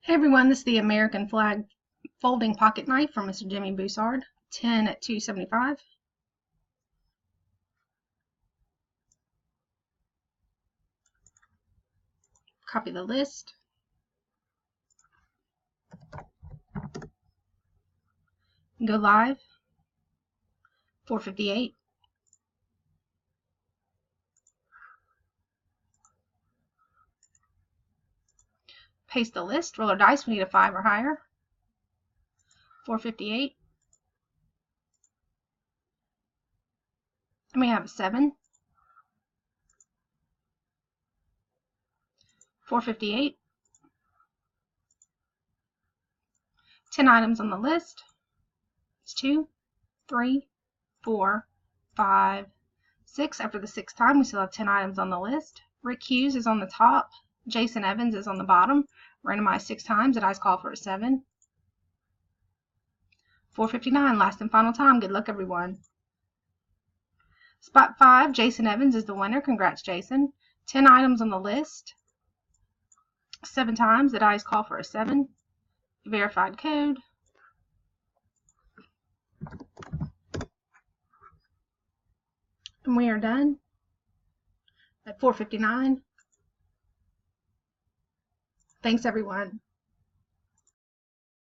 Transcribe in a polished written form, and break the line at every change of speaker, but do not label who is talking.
Hey everyone, this is the American Flag folding pocket knife from Mr. Jimmy Boussard, 10 at $2.75. Copy the list. Go live. 458. Paste the list. Roll our dice. We need a 5 or higher. 458. And we have a 7. 458. 10 items on the list. It's 2, 3, 4, 5, 6. After the 6th time, we still have 10 items on the list. Rick Hughes is on the top. Jason Evans is on the bottom. Randomized 6 times. The dice call for a 7. 459, last and final time. Good luck, everyone. Spot 5, Jason Evans is the winner. Congrats, Jason. 10 items on the list. 7 times. The dice call for a 7. Verified code. And we are done at 4:59. Thanks, everyone.